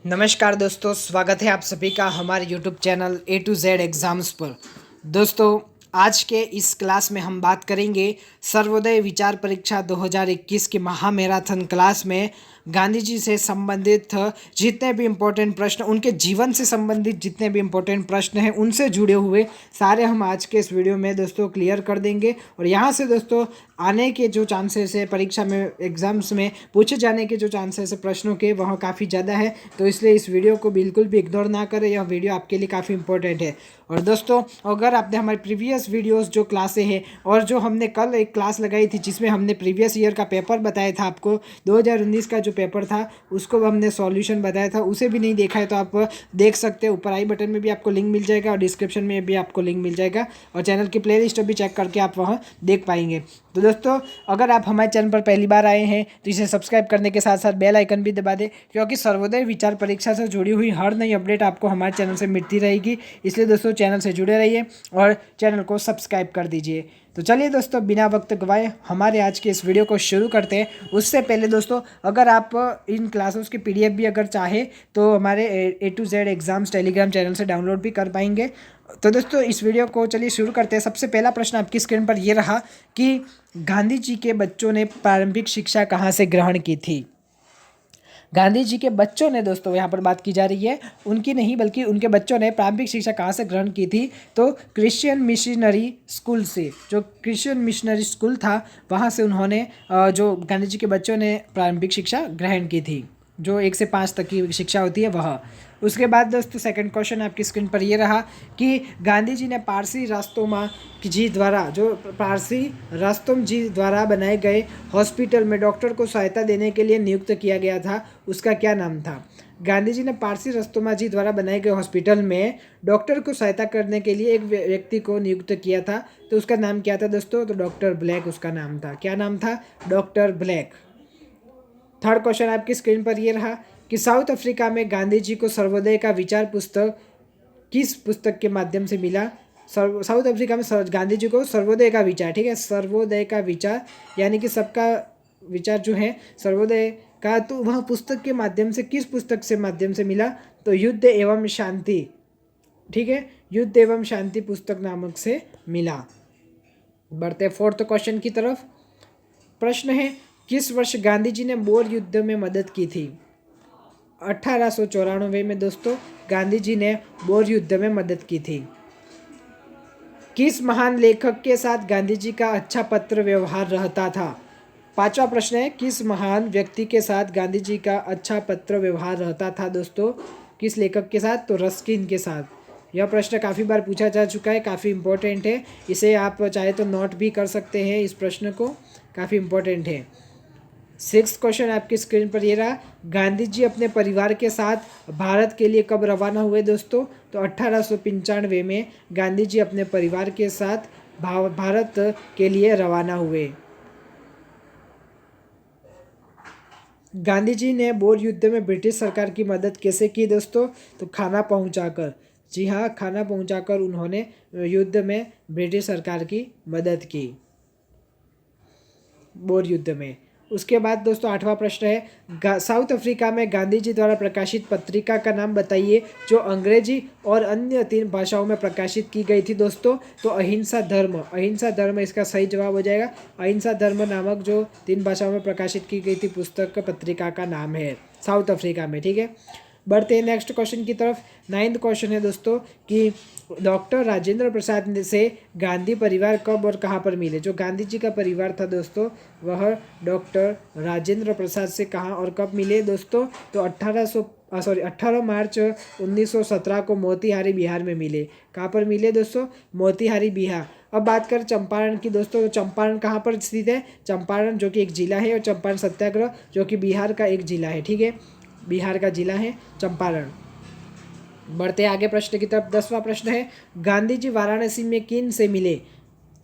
नमस्कार दोस्तों, स्वागत है आप सभी का हमारे YouTube channel A to Z exams पर। दोस्तों, आज के इस क्लास में हम बात करेंगे सर्वोदय विचार परीक्षा 2021 की महामैराथन क्लास में गांधी जी से संबंधित जितने भी इम्पोर्टेंट प्रश्न, उनके जीवन से संबंधित जितने भी इम्पोर्टेंट प्रश्न हैं, उनसे जुड़े हुए सारे हम आज के इस वीडियो में दोस्तों क्लियर कर देंगे। और यहाँ से दोस्तों आने के जो चांसेस है परीक्षा में, एग्जाम्स में पूछे जाने के जो चांसेस है प्रश्नों के, वह काफ़ी ज़्यादा है। तो इसलिए इस वीडियो को बिल्कुल भी इग्नोर ना करें, यह वीडियो आपके लिए काफ़ी इंपॉर्टेंट है। और दोस्तों, अगर आपने हमारे प्रीवियस वीडियोस जो क्लासें हैं और जो हमने कल एक क्लास लगाई थी जिसमें हमने प्रीवियस ईयर का पेपर बताया था आपको, 2019 का जो पेपर था उसको हमने सॉल्यूशन बताया था, उसे भी नहीं देखा है तो आप देख सकते हैं। ऊपर आई बटन में भी आपको लिंक मिल जाएगा और डिस्क्रिप्शन में भी आपको लिंक मिल जाएगा, और चैनल की प्लेलिस्ट भी चेक करके आप वहाँ देख पाएंगे। तो दोस्तों, अगर आप हमारे चैनल पर पहली बार आए हैं तो इसे सब्सक्राइब करने के साथ साथ बेल आइकन भी दबा दें, क्योंकि सर्वोदय विचार परीक्षा से जुड़ी हुई हर नई अपडेट आपको हमारे चैनल से मिलती रहेगी। इसलिए दोस्तों चैनल से जुड़े रहिए और चैनल को सब्सक्राइब कर दीजिए। तो चलिए दोस्तों, बिना वक्त गवाए हमारे आज के इस वीडियो को शुरू करते हैं। उससे पहले दोस्तों, अगर आप इन क्लासेस की PDF भी अगर चाहे तो हमारे A to Z exams Telegram channel से डाउनलोड भी कर पाएंगे। तो दोस्तों, इस वीडियो को चलिए शुरू करते हैं। सबसे पहला प्रश्न आपकी स्क्रीन पर ये रहा कि गांधी जी के बच्चों ने प्रारंभिक शिक्षा कहाँ से ग्रहण की थी। गांधी जी के बच्चों ने, दोस्तों यहाँ पर बात की जा रही है उनकी नहीं बल्कि उनके बच्चों ने प्रारंभिक शिक्षा कहाँ से ग्रहण की थी, तो क्रिश्चियन मिशनरी स्कूल से। जो क्रिश्चियन मिशनरी स्कूल था वहाँ से उन्होंने जो गांधी जी के बच्चों ने प्रारंभिक शिक्षा ग्रहण की थी, जो 1 से 5 तक की शिक्षा होती है वह। उसके बाद दोस्तों सेकंड क्वेश्चन आपकी स्क्रीन पर ये रहा कि गांधी जी ने पारसी रास्तोमा जी द्वारा, जो पारसी रास्तोम जी द्वारा बनाए गए हॉस्पिटल में डॉक्टर को सहायता देने के लिए नियुक्त किया गया था, उसका क्या नाम था। गांधी जी ने पारसी रास्तोमा जी द्वारा बनाए गए हॉस्पिटल में डॉक्टर को सहायता करने के लिए एक व्यक्ति को नियुक्त किया था, तो उसका नाम क्या था दोस्तों, तो डॉक्टर ब्लैक उसका नाम था। क्या नाम था, डॉक्टर ब्लैक। थर्ड क्वेश्चन आपकी स्क्रीन पर ये रहा कि साउथ अफ्रीका में गांधी जी को सर्वोदय का विचार पुस्तक किस पुस्तक के माध्यम से मिला। साउथ अफ्रीका में गांधी जी को सर्वोदय का विचार, ठीक है, सर्वोदय का विचार यानी कि सबका विचार जो है सर्वोदय का, तो वह पुस्तक के माध्यम से, किस पुस्तक से माध्यम से मिला, तो युद्ध एवं शांति, ठीक है, युद्ध एवं शांति पुस्तक नामक से मिला। बढ़ते फोर्थ क्वेश्चन की तरफ। प्रश्न है, किस वर्ष गांधी जी ने बोर युद्ध में मदद की थी। 1894 में दोस्तों गांधी जी ने बोर युद्ध में मदद की थी। किस महान लेखक के साथ गांधी जी का अच्छा पत्र व्यवहार रहता था। पांचवा प्रश्न है, किस महान व्यक्ति के साथ गांधी जी का अच्छा पत्र व्यवहार रहता था दोस्तों, किस लेखक के साथ, तो रस्किन के साथ। यह प्रश्न काफ़ी बार पूछा जा चुका है, काफ़ी इंपॉर्टेंट है, इसे आप चाहे तो नोट भी कर सकते हैं, इस प्रश्न को, काफ़ी इंपॉर्टेंट है। सिक्स्थ क्वेश्चन आपकी स्क्रीन पर ये रहा, गांधी जी अपने परिवार के साथ भारत के लिए कब रवाना हुए दोस्तों, तो 1895 में गांधी जी अपने परिवार के साथ भारत के लिए रवाना हुए। गांधी जी ने बोर युद्ध में ब्रिटिश सरकार की मदद कैसे की दोस्तों, तो खाना पहुंचाकर। जी हाँ, खाना पहुंचाकर उन्होंने युद्ध में ब्रिटिश सरकार की मदद की, बोर युद्ध में। उसके बाद दोस्तों आठवां प्रश्न है, साउथ अफ्रीका में गांधी जी द्वारा प्रकाशित पत्रिका का नाम बताइए जो अंग्रेजी और अन्य 3 भाषाओं में प्रकाशित की गई थी दोस्तों, तो अहिंसा धर्म। अहिंसा धर्म इसका सही जवाब हो जाएगा। अहिंसा धर्म नामक जो 3 भाषाओं में प्रकाशित की गई थी पुस्तक, पत्रिका का नाम है साउथ अफ्रीका में, ठीक है। बढ़ते हैं नेक्स्ट क्वेश्चन की तरफ। 9th क्वेश्चन है दोस्तों कि डॉक्टर राजेंद्र प्रसाद से गांधी परिवार कब और कहाँ पर मिले। जो गांधी जी का परिवार था दोस्तों, वह डॉक्टर राजेंद्र प्रसाद से कहाँ और कब मिले दोस्तों, तो 18 मार्च 1917 को मोतिहारी बिहार में मिले। कहाँ पर मिले दोस्तों, मोतिहारी बिहार। अब बात करें चंपारण की दोस्तों, तो चंपारण कहाँ पर स्थित है, चंपारण जो कि एक जिला है, और चंपारण सत्याग्रह जो कि बिहार का एक जिला है, ठीक है, बिहार का जिला है चंपारण। बढ़ते आगे प्रश्न की तरफ। 10वां प्रश्न है, गांधी जी वाराणसी में किन से मिले,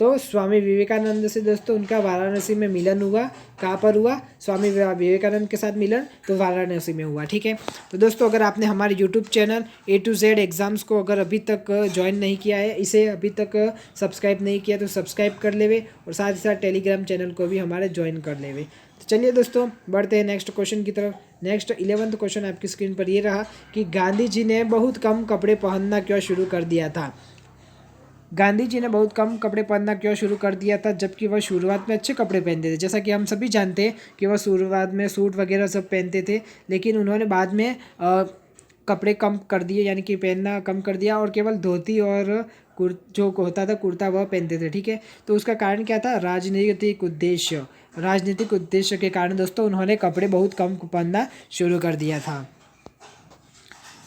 तो स्वामी विवेकानंद से दोस्तों उनका वाराणसी में मिलन हुआ। कहाँ पर हुआ, स्वामी विवेकानंद के साथ मिलन तो वाराणसी में हुआ, ठीक है। तो दोस्तों, अगर आपने हमारे YouTube channel A to Z exams को अगर अभी तक ज्वाइन नहीं किया है, इसे अभी तक सब्सक्राइब नहीं किया तो सब्सक्राइब कर लेवे, और साथ ही साथ टेलीग्राम चैनल को भी हमारे ज्वाइन कर लेवे। तो चलिए दोस्तों बढ़ते हैं नेक्स्ट क्वेश्चन की तरफ। नेक्स्ट 11th क्वेश्चन आपकी स्क्रीन पर ये रहा कि गांधी जी ने बहुत कम कपड़े पहनना क्यों शुरू कर दिया था। गांधी जी ने बहुत कम कपड़े पहनना क्यों शुरू कर दिया था, जबकि वह शुरुआत में अच्छे कपड़े पहनते थे। जैसा कि हम सभी जानते हैं कि वह शुरुआत में सूट वगैरह सब पहनते थे, लेकिन उन्होंने बाद में कपड़े कम कर दिए, यानी कि पहनना कम कर दिया और केवल धोती और जो होता था कुर्ता वह पहनते थे। ठीक है, तो उसका कारण क्या था, राजनीतिक उद्देश्य। राजनीतिक उद्देश्य के कारण दोस्तों उन्होंने कपड़े बहुत कम पहनना शुरू कर दिया था।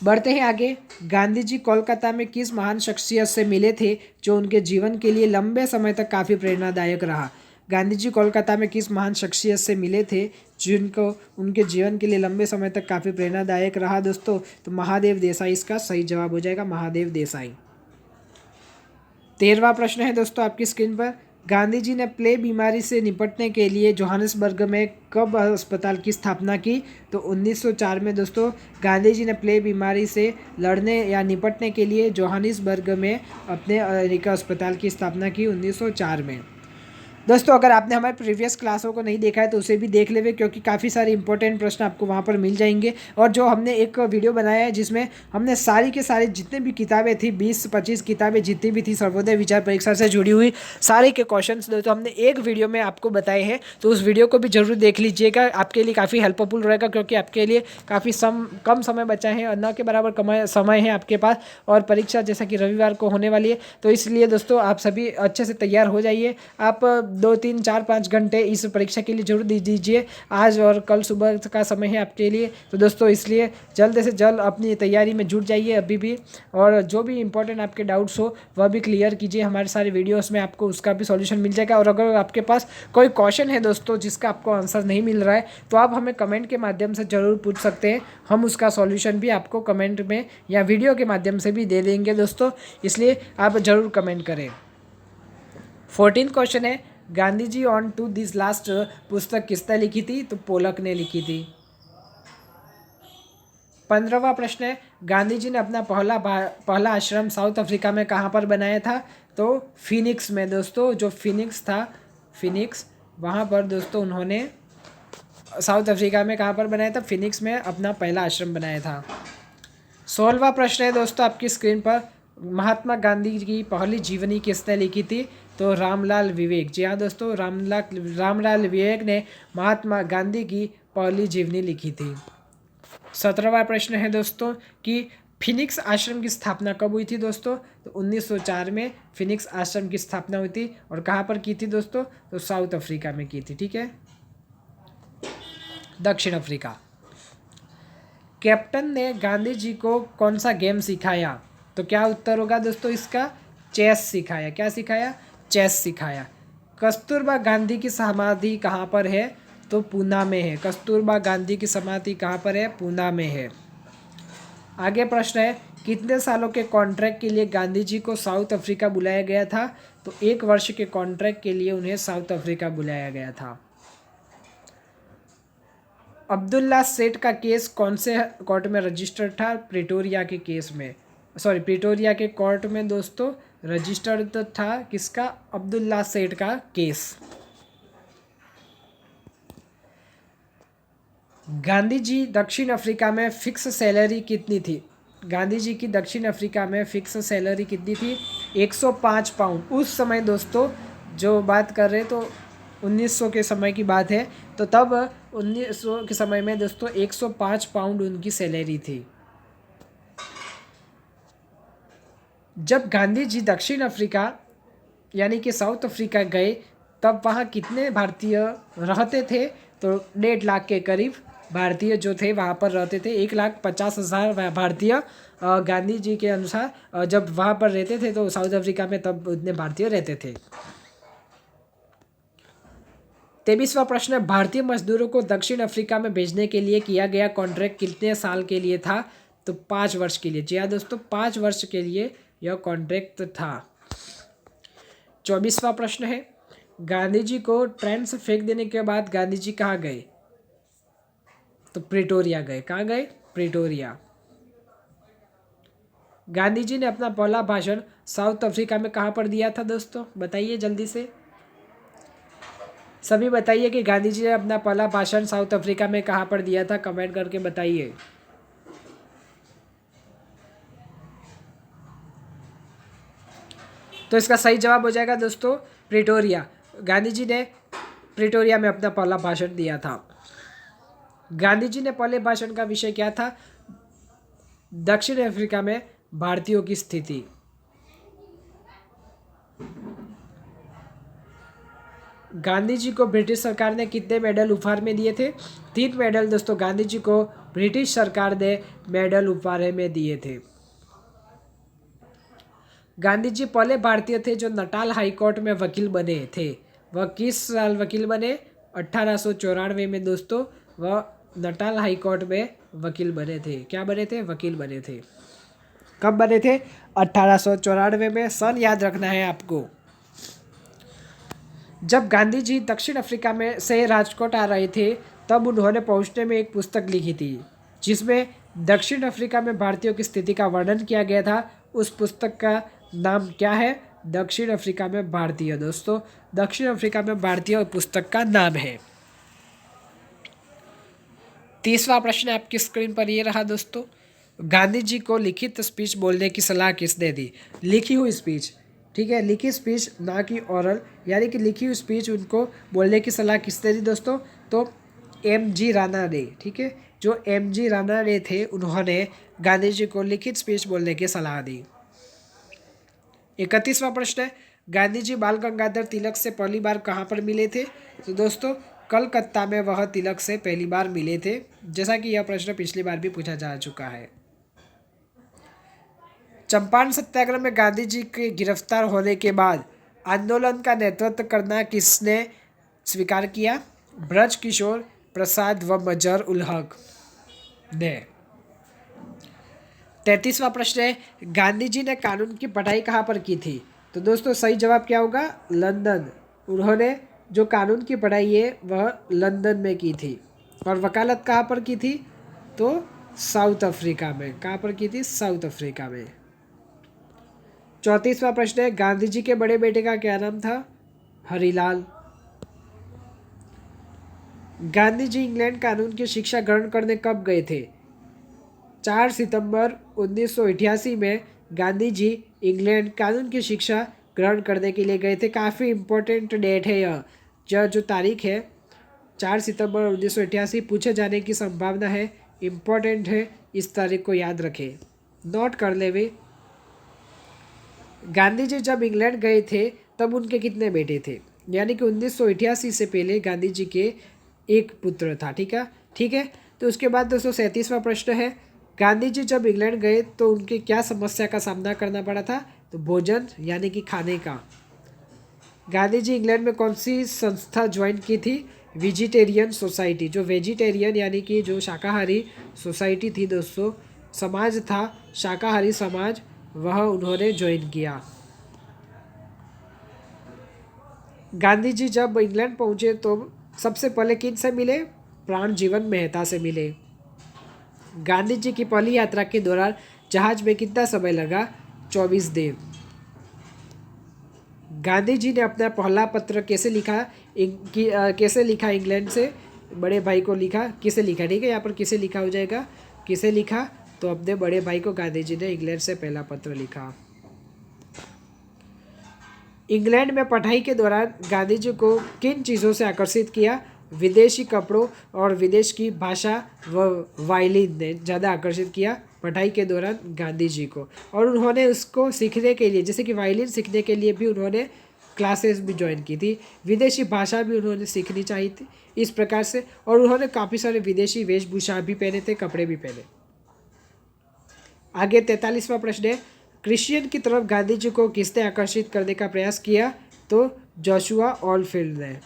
बढ़ते हैं आगे। गांधी जी कोलकाता में किस महान शख्सियत से मिले थे जो उनके जीवन के लिए लंबे समय तक काफ़ी प्रेरणादायक रहा। गांधी जी कोलकाता में किस महान शख्सियत से मिले थे जिनको उनके जीवन के लिए लंबे समय तक काफ़ी प्रेरणादायक रहा दोस्तों, तो महादेव देसाई इसका सही जवाब हो जाएगा, महादेव देसाई। 13वां प्रश्न है दोस्तों आपकी स्क्रीन पर। गांधी जी ने प्ले बीमारी से निपटने के लिए जोहानिसबर्ग में कब अस्पताल की स्थापना की, तो 1904 में दोस्तों गांधी जी ने प्ले बीमारी से लड़ने या निपटने के लिए जोहानिसबर्ग में अपने एक अस्पताल की स्थापना की 1904 में। दोस्तों अगर आपने हमारे प्रीवियस क्लासों को नहीं देखा है तो उसे भी देख लेवे, क्योंकि काफ़ी सारे इंपॉर्टेंट प्रश्न आपको वहाँ पर मिल जाएंगे। और जो हमने एक वीडियो बनाया है जिसमें हमने सारी के सारी जितने भी किताबें थी, 20-25 किताबें जितनी भी थी सर्वोदय विचार परीक्षा से जुड़ी हुई, सारे के क्वेश्चन दोस्तों हमने एक वीडियो में आपको बताए हैं, तो उस वीडियो को भी जरूर देख लीजिएगा, आपके लिए काफ़ी हेल्पफुल रहेगा, क्योंकि आपके लिए काफ़ी कम समय बचा है और न के बराबर समय है आपके पास, और परीक्षा जैसा कि रविवार को होने वाली है, तो इसलिए दोस्तों आप सभी अच्छे से तैयार हो जाइए। आप 2-3-4-5 घंटे इस परीक्षा के लिए जरूर दे दीजिए, आज और कल सुबह का समय है आपके लिए। तो दोस्तों इसलिए जल्द से जल्द अपनी तैयारी में जुट जाइए अभी भी, और जो भी इंपॉर्टेंट आपके डाउट्स हो वह भी क्लियर कीजिए, हमारे सारे वीडियोस में आपको उसका भी सॉल्यूशन मिल जाएगा। और अगर आपके पास कोई क्वेश्चन है दोस्तों जिसका आपको आंसर नहीं मिल रहा है, तो आप हमें कमेंट के माध्यम से ज़रूर पूछ सकते हैं, हम उसका सॉल्यूशन भी आपको कमेंट में या वीडियो के माध्यम से भी दे देंगे दोस्तों, इसलिए आप ज़रूर कमेंट करें। 14th क्वेश्चन है, Gandhi ji on to this last पुस्तक किसने लिखी थी, तो पोलक ने लिखी थी। 15वां प्रश्न है, गांधी जी ने अपना पहला आश्रम साउथ अफ्रीका में कहाँ पर बनाया था, तो फिनिक्स में दोस्तों, जो फिनिक्स था, फिनिक्स वहाँ पर दोस्तों उन्होंने साउथ अफ्रीका में कहाँ पर बनाया था, फिनिक्स में अपना पहला आश्रम बनाया था। 16वां प्रश्न है दोस्तों आपकी स्क्रीन पर, महात्मा गांधी की पहली जीवनी किसने लिखी थी, तो रामलाल विवेक। जी हाँ दोस्तों, रामलाल विवेक ने महात्मा गांधी की पहली जीवनी लिखी थी। 17वां प्रश्न है दोस्तों कि फिनिक्स आश्रम की स्थापना कब हुई थी दोस्तों, तो 1904 में फिनिक्स आश्रम की स्थापना हुई थी, और कहाँ पर की थी दोस्तों, तो साउथ अफ्रीका में की थी। ठीक है, दक्षिण अफ्रीका। कैप्टन ने गांधी जी को कौन सा गेम सिखाया, तो क्या उत्तर होगा दोस्तों इसका, चेस सिखाया। क्या सिखाया, चेस सिखाया। कस्तूरबा गांधी की समाधि कहाँ पर है, तो पूना में है। कस्तूरबा गांधी की समाधि कहाँ पर है, पूना में है। आगे प्रश्न है, कितने सालों के कॉन्ट्रैक्ट के लिए गांधी जी को साउथ अफ्रीका बुलाया गया था, तो 1 वर्ष के कॉन्ट्रैक्ट के लिए उन्हें साउथ अफ्रीका बुलाया गया था। अब्दुल्ला सेठ का केस कौन से कोर्ट में रजिस्टर्ड था, प्रिटोरिया के केस में, प्रिटोरिया के कोर्ट में दोस्तों रजिस्टर्ड था किसका, अब्दुल्ला सेठ का केस। गांधी जी दक्षिण अफ्रीका में फिक्स सैलरी कितनी थी, गांधी जी की दक्षिण अफ्रीका में फिक्स सैलरी कितनी थी, 105 पाउंड। उस समय दोस्तों जो बात कर रहे तो 1900 के समय की बात है, तो तब 1900 के समय में दोस्तों 105 पाउंड उनकी सैलरी थी। जब गांधी जी दक्षिण अफ्रीका यानी कि साउथ अफ्रीका गए, तब वहाँ कितने भारतीय रहते थे, तो 1.5 लाख के करीब भारतीय जो थे वहाँ पर रहते थे। 1,50,000 भारतीय गांधी जी के अनुसार जब वहाँ पर रहते थे, तो साउथ अफ्रीका में तब उतने भारतीय रहते थे। 23वां प्रश्न, भारतीय मजदूरों को दक्षिण अफ्रीका में भेजने के लिए किया गया कॉन्ट्रैक्ट कितने साल के लिए था, तो 5 वर्ष के लिए। जी हाँ दोस्तों, 5 वर्ष के लिए यह कॉन्ट्रैक्ट था। 24वां प्रश्न है, गांधी जी को ट्रेन से फेंक देने के बाद गांधी जी कहाँ गए, तो प्रिटोरिया गए। कहाँ गए, प्रिटोरिया। गांधी जी ने अपना पहला भाषण साउथ अफ्रीका में कहाँ पर दिया था दोस्तों, बताइए जल्दी से। सभी बताइए कि गांधी जी ने अपना पहला भाषण साउथ अफ्रीका में कहाँ पर दिया था, कमेंट करके बताइए। तो इसका सही जवाब हो जाएगा दोस्तों प्रिटोरिया। गांधी जी ने प्रिटोरिया में अपना पहला भाषण दिया था। गांधी जी ने पहले भाषण का विषय क्या था? दक्षिण अफ्रीका में भारतीयों की स्थिति। गांधी जी को ब्रिटिश सरकार ने कितने मेडल उपहार में दिए थे? 3 मेडल दोस्तों गांधी जी को ब्रिटिश सरकार ने मेडल उपहार में दिए थे। गांधी जी पहले भारतीय थे जो नटाल हाई कोर्ट में वकील बने थे। वह किस साल वकील बने? 1894 में दोस्तों वह नटाल हाई कोर्ट में वकील बने थे। क्या बने थे? वकील बने थे। कब बने थे? 1894 में। सन याद रखना है आपको। जब गांधी जी दक्षिण अफ्रीका में से राजकोट आ रहे थे तब उन्होंने पहुंचने में एक पुस्तक लिखी थी जिसमें दक्षिण अफ्रीका में भारतीयों की स्थिति का वर्णन किया गया था। उस पुस्तक का नाम क्या है? दक्षिण अफ्रीका में भारतीय। दोस्तों दक्षिण अफ्रीका में भारतीय पुस्तक का नाम है। तीसरा प्रश्न आपकी स्क्रीन पर ये रहा दोस्तों। गांधी जी को लिखित स्पीच बोलने की सलाह किसने दी? लिखी हुई स्पीच, ठीक है, लिखित स्पीच ना कि ओरल, यानी कि लिखी हुई स्पीच उनको बोलने की सलाह किसने दी दोस्तों? तो एम.जी. राणा ने। ठीक है, जो एम.जी. राणा ने थे उन्होंने गांधी जी को लिखित स्पीच बोलने की सलाह दी। 31वां प्रश्न है, गांधी जी बाल गंगाधर तिलक से पहली बार कहाँ पर मिले थे? तो दोस्तों कलकत्ता में वह तिलक से पहली बार मिले थे, जैसा कि यह प्रश्न पिछली बार भी पूछा जा चुका है। चंपारण सत्याग्रह में गांधी जी के गिरफ्तार होने के बाद आंदोलन का नेतृत्व करना किसने स्वीकार किया? ब्रज किशोर प्रसाद व मजहर उल हक ने। 33वां प्रश्न है, गांधी जी ने कानून की पढ़ाई कहाँ पर की थी? तो दोस्तों सही जवाब क्या होगा? लंदन। उन्होंने जो कानून की पढ़ाई है वह लंदन में की थी। और वकालत कहाँ पर की थी? तो साउथ अफ्रीका में। कहाँ पर की थी? साउथ अफ्रीका में। 34वां प्रश्न है, गांधी जी के बड़े बेटे का क्या नाम था? हरिलाल। गांधी जी इंग्लैंड कानून की शिक्षा ग्रहण करने कब गए थे? 4 सितंबर 1988 में गांधी जी इंग्लैंड कानून की शिक्षा ग्रहण करने के लिए गए थे। काफ़ी इम्पोर्टेंट डेट है यह। जो तारीख है 4 सितंबर 1988 पूछे जाने की संभावना है, इम्पोर्टेंट है, इस तारीख को याद रखें, नोट कर ले वे। गांधी जी जब इंग्लैंड गए थे तब उनके कितने बेटे थे? यानी कि 1988 से पहले गांधी जी के एक पुत्र था। ठीक है, ठीक है। तो उसके बाद 237वां प्रश्न है, गांधी जी जब इंग्लैंड गए तो उनके क्या समस्या का सामना करना पड़ा था? तो भोजन यानी कि खाने का। गांधी जी इंग्लैंड में कौन सी संस्था ज्वाइन की थी? Vegetarian society. जो वेजिटेरियन यानी कि जो शाकाहारी सोसाइटी थी दोस्तों, समाज था शाकाहारी समाज, वह उन्होंने ज्वाइन किया। गांधी जी जब इंग्लैंड पहुंचे तो सबसे पहले किन से मिले? प्राणजीवन मेहता से मिले। गांधी जी की पहली यात्रा के दौरान जहाज में कितना समय लगा? 24 दिन। गांधी जी ने अपना पहला पत्र कैसे लिखा? कैसे लिखा? इंग्लैंड से बड़े भाई को लिखा। किसे लिखा? ठीक है, यहाँ पर किसे लिखा हो जाएगा? किसे लिखा? तो अपने बड़े भाई को गांधी जी ने इंग्लैंड से पहला पत्र लिखा। इंग्लैंड में पढ़ाई के दौरान गांधी जी को किन चीज़ों से आकर्षित किया? विदेशी कपड़ों और विदेश की भाषा व वायलिन ने ज़्यादा आकर्षित किया पढ़ाई के दौरान गांधी जी को। और उन्होंने उसको सीखने के लिए, जैसे कि वायलिन सीखने के लिए भी उन्होंने क्लासेस भी ज्वाइन की थी, विदेशी भाषा भी उन्होंने सीखनी चाहिए थी इस प्रकार से। और उन्होंने काफ़ी सारे विदेशी वेशभूषा भी पहने थे, कपड़े भी पहने। आगे 43वां प्रश्न है, क्रिश्चियन की तरफ गांधी जी को किसने आकर्षित करने का प्रयास किया? तो जोशुआ ऑलफील्ड ने।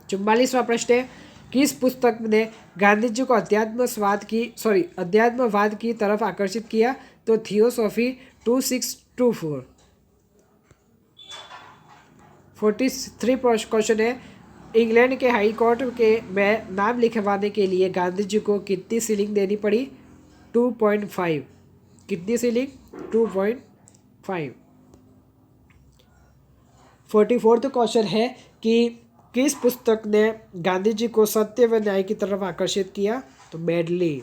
44वां प्रश्न है, किस पुस्तक ने गांधी जी को अध्यात्मवाद की तरफ आकर्षित किया? तो थियोसॉफी 2624। 43 क्वेश्चन है, इंग्लैंड के हाई कोर्ट के में नाम लिखवाने के लिए गांधी जी को कितनी सीलिंग देनी पड़ी? 2.5। कितनी सीलिंग? 2.5। 44वां क्वेश्चन है कि किस पुस्तक ने गांधी जी को सत्य व न्याय की तरफ आकर्षित किया? तो मेडली।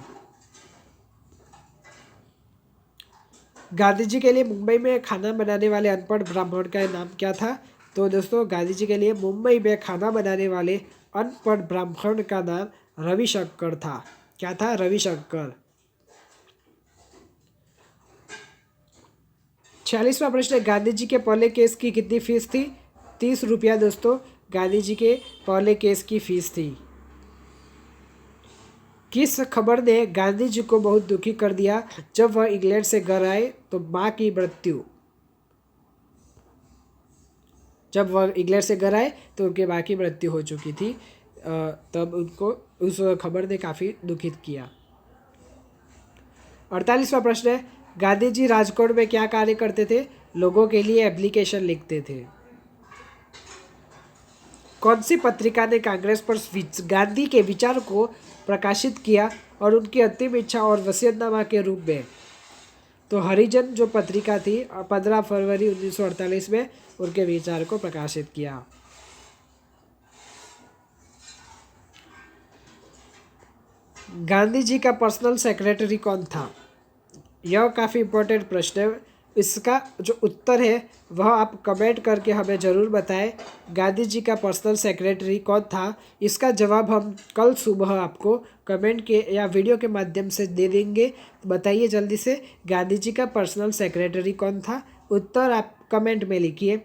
गांधी जी के लिए मुंबई में खाना बनाने वाले अनपढ़ ब्राह्मण का नाम क्या था? तो दोस्तों गांधी जी के लिए मुंबई में खाना बनाने वाले अनपढ़ ब्राह्मण का नाम रविशंकर था। क्या था? रविशंकर। 46वां प्रश्न, गांधी जी के पहले केस की कितनी फीस थी? 30 रुपया दोस्तों गांधी जी के पहले केस की फीस थी। किस खबर ने गांधी जी को बहुत दुखी कर दिया जब वह इंग्लैंड से घर आए? तो मां की मृत्यु। जब वह इंग्लैंड से घर आए तो उनके मां की मृत्यु हो चुकी थी, तब उनको उस खबर ने काफ़ी दुखित किया। 48वां प्रश्न है, गांधी जी राजकोट में क्या कार्य करते थे? लोगों के लिए एप्लीकेशन लिखते थे। कौन सी पत्रिका ने कांग्रेस पर गांधी के विचार को प्रकाशित किया और उनकी अंतिम इच्छा और वसीयतनामा के रूप में? तो हरिजन जो पत्रिका थी 15 फरवरी 1948 में उनके विचार को प्रकाशित किया। गांधी जी का पर्सनल सेक्रेटरी कौन था? यह काफ़ी इम्पोर्टेंट प्रश्न है। इसका जो उत्तर है वह आप कमेंट करके हमें ज़रूर बताएं। गांधी जी का पर्सनल सेक्रेटरी कौन था? इसका जवाब हम कल सुबह आपको कमेंट के या वीडियो के माध्यम से दे देंगे। बताइए जल्दी से, गांधी जी का पर्सनल सेक्रेटरी कौन था? उत्तर आप कमेंट में लिखिए।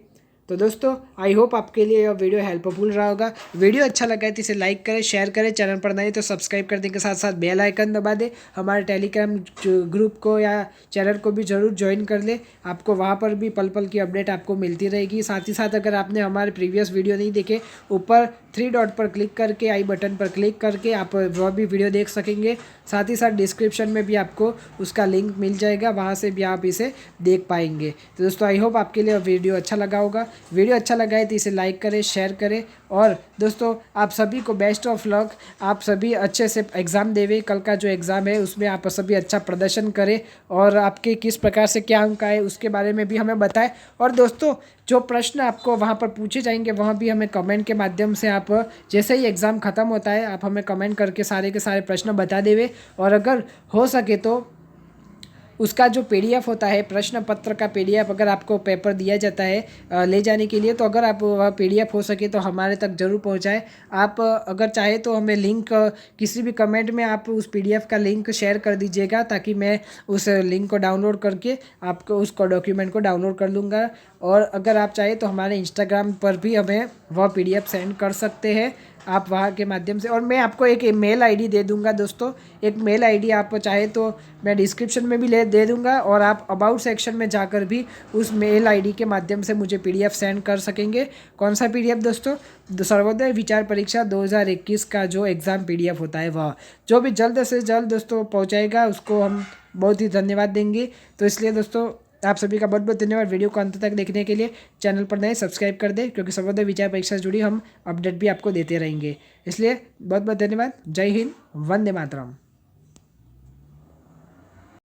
तो दोस्तों आई होप आपके लिए यह वीडियो हेल्पफुल रहा होगा। वीडियो अच्छा लगा है तो इसे लाइक करें, शेयर करें, चैनल पर नए तो सब्सक्राइब करने के साथ साथ बेल आइकन दबा दें। हमारे टेलीग्राम ग्रुप को या चैनल को भी ज़रूर ज्वाइन कर लें। आपको वहाँ पर भी पल पल की अपडेट आपको मिलती रहेगी। साथ ही साथ अगर आपने हमारे प्रीवियस वीडियो नहीं देखे, ऊपर 3 डॉट पर क्लिक करके आई बटन पर क्लिक करके आप वह भी वीडियो देख सकेंगे। साथ ही साथ डिस्क्रिप्शन में भी आपको उसका लिंक मिल जाएगा, वहाँ से भी आप इसे देख पाएंगे। तो दोस्तों आई होप आपके लिए वीडियो अच्छा लगा होगा। वीडियो अच्छा लगा है तो इसे लाइक करें, शेयर करें और दोस्तों आप सभी को बेस्ट ऑफ लक। आप सभी अच्छे से एग्ज़ाम देवे। कल का जो एग्ज़ाम है उसमें आप सभी अच्छा प्रदर्शन करें और आपके किस प्रकार से क्या अंक आए उसके बारे में भी हमें बताएं। और दोस्तों जो प्रश्न आपको वहाँ पर पूछे जाएंगे वहाँ भी हमें कमेंट के माध्यम से आप जैसे ही एग्ज़ाम ख़त्म होता है आप हमें कमेंट करके सारे के सारे प्रश्न बता देवे। और अगर हो सके तो उसका जो पीडीएफ होता है, प्रश्न पत्र का पीडीएफ अगर आपको पेपर दिया जाता है ले जाने के लिए, तो अगर आप वह पीडीएफ हो सके तो हमारे तक ज़रूर पहुंचाएं। आप अगर चाहे तो हमें लिंक किसी भी कमेंट में आप उस पीडीएफ का लिंक शेयर कर दीजिएगा ताकि मैं उस लिंक को डाउनलोड करके आपको उसको डॉक्यूमेंट को डाउनलोड कर लूँगा। और अगर आप चाहे तो हमारे इंस्टाग्राम पर भी हमें वह पीडीएफ सेंड कर सकते हैं आप वहाँ के माध्यम से। और मैं आपको एक मेल आईडी दे दूंगा दोस्तों, एक मेल आईडी आप चाहे तो मैं डिस्क्रिप्शन में भी दे दूंगा और आप अबाउट सेक्शन में जाकर भी उस मेल आईडी के माध्यम से मुझे पीडीएफ सेंड कर सकेंगे। कौन सा पीडीएफ दोस्तों? सर्वोदय विचार परीक्षा 2021 का जो एग्ज़ाम पीडीएफ होता है वह, जो भी जल्द से जल्द दोस्तों पहुँचाएगा उसको हम बहुत ही धन्यवाद देंगे। तो इसलिए दोस्तों आप सभी का बहुत बहुत धन्यवाद वीडियो को अंत तक देखने के लिए। चैनल पर नए सब्सक्राइब कर दें क्योंकि सर्वोदय विचार परीक्षा से जुड़ी हम अपडेट भी आपको देते रहेंगे। इसलिए बहुत बहुत धन्यवाद। जय हिंद, वंदे मातरम।